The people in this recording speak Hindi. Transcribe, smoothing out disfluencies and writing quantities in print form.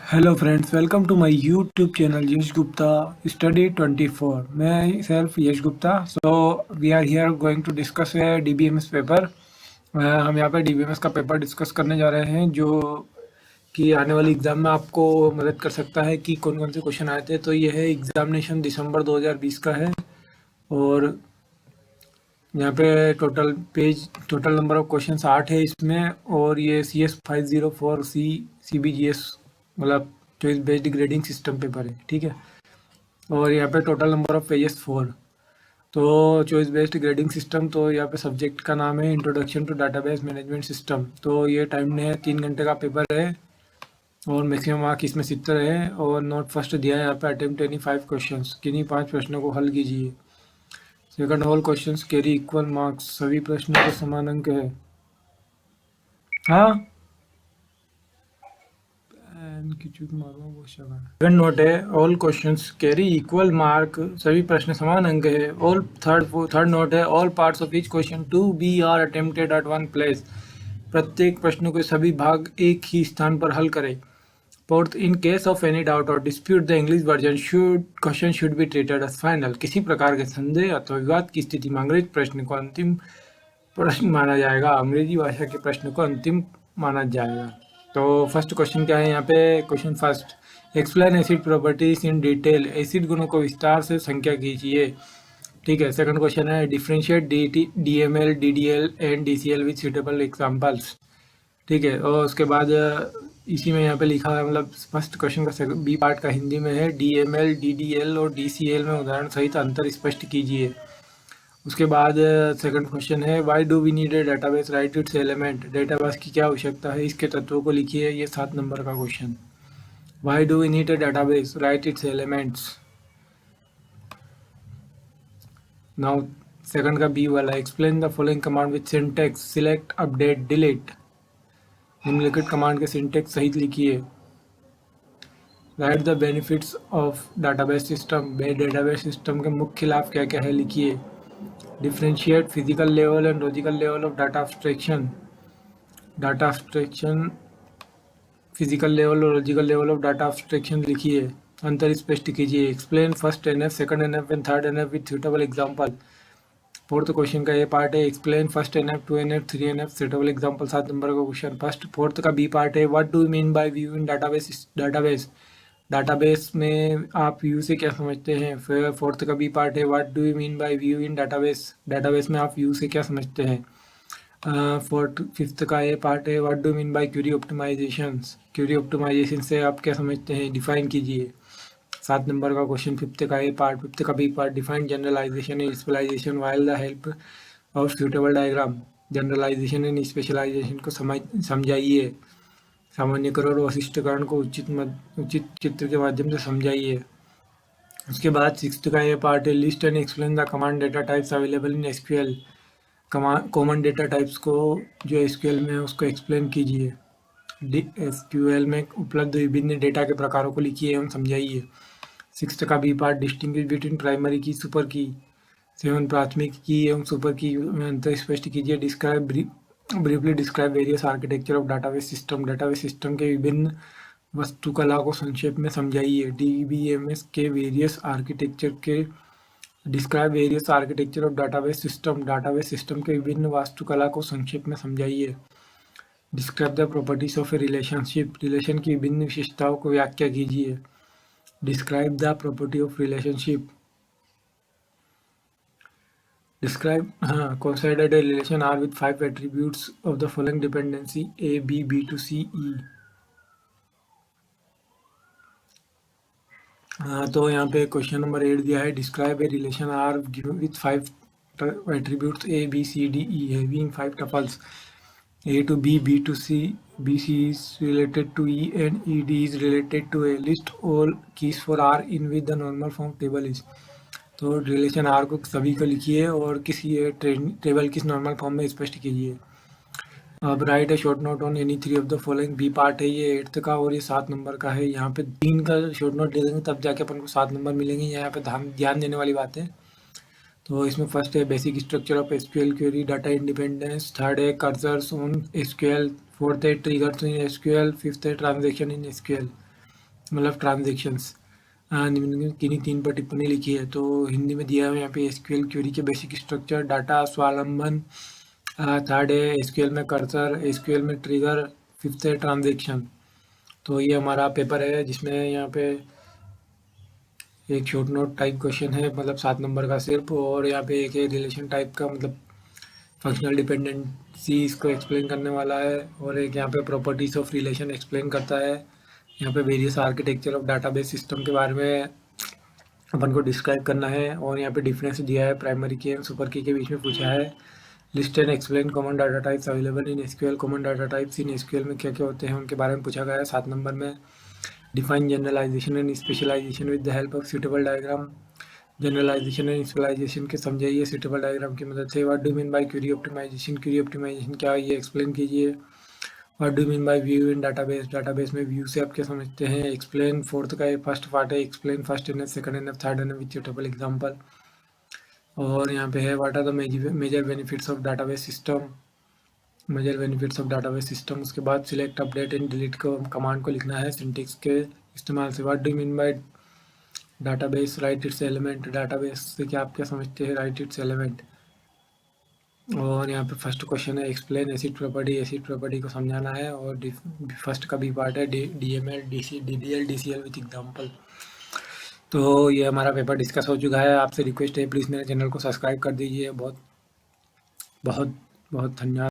Hello friends, welcome to my YouTube channel Yash Gupta Study 24. Myself Yash Gupta. So we are here going to discuss a DBMS paper. हम यहाँ पे DBMS का पेपर डिस्कस करने जा रहे हैं जो कि आने वाली एग्ज़ाम में आपको मदद कर सकता है कि कौन कौन से क्वेश्चन आए थे। तो ये है एग्जामिनेशन दिसंबर 2020 का है और यहाँ पे टोटल नंबर ऑफ क्वेश्चन 8 है इसमें और ये CS 504 CBGS मतलब choice based grading system paper है, ठीक है। और यहाँ पे टोटल नंबर ऑफ पेजेस 4। तो चॉइस बेस्ड ग्रेडिंग सिस्टम, तो यहाँ पे सब्जेक्ट का नाम है introduction to database management system. तो ये टाइम में है 3 घंटे का पेपर है और मैक्सिमम मार्क इसमें 70 है और नोट फर्स्ट दिया है यहाँ पे अटेम्प्ट एनी 5 क्वेश्चन, किन्हीं 5 प्रश्नों को हल कीजिए। Second, all questions carry equal marks, सभी प्रश्नों को समान अंक है। हाँ, सेकंड नोट है all questions carry equal mark, सभी प्रश्न समान अंक है। ऑल थर्ड नोट है all parts of each question to be are attempted at one place, प्रत्येक प्रश्न के सभी भाग एक ही स्थान पर हल करें। Fourth, in case of any doubt और dispute the English version question should be treated as final, किसी प्रकार के संदेह अथवा विवाद की स्थिति में अंग्रेजी प्रश्न को अंतिम प्रश्न माना जाएगा, अंग्रेजी भाषा के प्रश्न को अंतिम माना जाएगा। तो फर्स्ट क्वेश्चन क्या है यहाँ पे? Question first, explain acid properties in detail, acid गुणों को विस्तार से संख्या कीजिए, ठीक है। सेकंड क्वेश्चन है differentiate DML, DDL and DCL with suitable examples, ठीक है। और उसके बाद इसी में यहाँ पे लिखा है, मतलब फर्स्ट क्वेश्चन का बी पार्ट का हिंदी में है DML, DDL और DCL में उदाहरण सहित अंतर स्पष्ट कीजिए। उसके बाद सेकंड क्वेश्चन है why do we need a database, right its element, database की क्या आवश्यकता है, इसके तत्वों को लिखिए। ये 7 नंबर का question. Why do we need a database, right its elements. Now second का बी वाला, explain the following command with syntax, select, update, delete, निम्नलिखित कमांड के सिंटेक्स सहित लिखिए। Write the benefits of database system, database system के मुख्य लाभ क्या क्या है लिखिए। Differentiate physical level and logical level of data abstraction, physical level और logical level of data abstraction लिखिए, अंतर स्पष्ट कीजिए। Explain first NF, second NF and third NF with suitable example. Fourth question का ये पार्ट है explain first NF, 2 NF, 3 NF suitable example, 7 number का क्वेश्चन। फोर्थ का बी पार्ट है what do you mean by view in database, database में आप व्यू से क्या समझते हैं। फिर फोर्थ का बी पार्ट है what do you mean by view in database, database में आप व्यू से क्या समझते हैं। फिफ्थ का ये पार्ट है what do mean by query optimization, query optimization से आप क्या समझते हैं, डिफाइन कीजिए। 7 नंबर का क्वेश्चन फिफ्थ का B part define generalization and specialization while the help of suitable diagram, generalization and specialization को समझाइए, सामान्यकरण और वैशिष्ट्यकरण को उचित चित्र के माध्यम से समझाइए। उसके बाद सिक्स्थ का ये पार्ट है list and explain the command data types available in SQL, common data types को जो SQL में है उसको एक्सप्लेन कीजिए। SQL में उपलब्ध विभिन्न डेटा के प्रकारों को लिखिए एवं समझाइए। सिक्स्थ का B part distinguish between primary key, super key, 7 प्राथमिक की एवं सुपर की में अंतर स्पष्ट कीजिए। Briefly describe various architecture of database system, database system के विभिन्न वास्तुकला को संक्षेप में समझाइए। DBMS के वेरियस आर्किटेक्चर के describe various architecture of database system, database system के विभिन्न वास्तुकला को संक्षेप में समझाइए। Describe the properties of A relationship, relation की विभिन्न विशेषताओं को व्याख्या कीजिए। Describe the property of relationship, describe consider a relation R with 5 attributes of the following dependency A, B to C, E। तो यहाँ पे क्वेश्चन नंबर 8 दिया है describe a relation R with 5 attributes A, B, C, D, E having 5 tuples A to B, B to C, BC is related to E and ED is related to A, list all keys for R in which the normal form table is। तो रिलेशन R को सभी को लिखिए और किसी टेबल किस नॉर्मल फॉर्म में स्पष्ट कीजिए। अब राइट है short note on any 3 of the following, B part है ये 8th का और ये 7 नंबर का है। यहाँ पे 3 का शॉर्ट नोट ले देंगे तब जाके अपन को 7 नंबर मिलेंगे, यहाँ पे ध्यान देने वाली बात है। तो इसमें फर्स्ट है basic structure of SQL query, data independence. Third है कर्सर्स ऑन SQL। फोर्थ है ट्रिगर्स इन SQL। फिफ्थ है ट्रांजेक्शन इन SQL। मतलब ट्रांजेक्शन्स निम्नलिखित किन्हीं 3 पर टिप्पणी लिखी है। तो हिंदी में दिया है यहाँ पे एसक्यूएल क्वेरी के बेसिक स्ट्रक्चर, डाटा स्वावलंबन, थर्ड है एसक्यूएल में कर्सर, एसक्यूएल में ट्रिगर, फिफ्थ है ट्रांजेक्शन। तो ये हमारा पेपर है जिसमें यहाँ पे एक शॉर्ट नोट टाइप क्वेश्चन है, मतलब 7 नंबर का सिर्फ, और यहाँ पे एक है रिलेशन टाइप का, मतलब फंक्शनल डिपेंडेंसी इसको एक्सप्लेन करने वाला है, और एक यहाँ पे प्रॉपर्टीज ऑफ रिलेशन एक्सप्लेन करता है। यहाँ पे various architecture of database system के बारे में अपन को डिस्क्राइब करना है, और यहाँ पे डिफरेंस दिया है प्राइमरी की एंड सुपर की के बीच में पूछा है। List and explain common data types available in SQL, common data types in SQL में क्या क्या होते हैं उनके बारे में पूछा गया है 7 नंबर में। Define generalization and specialization with the help of suitable diagram, generalization and specialization के समझाइए सूटेबल डायग्राम की मदद से। What do mean by query optimization, query optimization क्या है ये एक्सप्लेन कीजिए। What do mean by view in database, database में व्यू से आप क्या समझते हैं, एक्सप्लेन। फोर्थ का फर्स्ट पार्ट है explain first NF, second NF, third NF with suitable example. और यहाँ पे है what are the major benefits of database system, major benefits of database system. उसके बाद सिलेक्ट अपडेट एंड डिलीट को कमांड को लिखना है सिंटेक्स के इस्तेमाल से। What do mean by database, write its element, database से क्या आप क्या समझते हैं, राइट इट्स एलिमेंट। और यहाँ पे फर्स्ट क्वेश्चन है explain acid property, acid property को समझाना है। और फर्स्ट का भी पार्ट है DML DC DDL DCL with example. तो ये हमारा पेपर डिस्कस हो चुका है। आपसे रिक्वेस्ट है प्लीज़ मेरे चैनल को सब्सक्राइब कर दीजिए। बहुत बहुत बहुत धन्यवाद।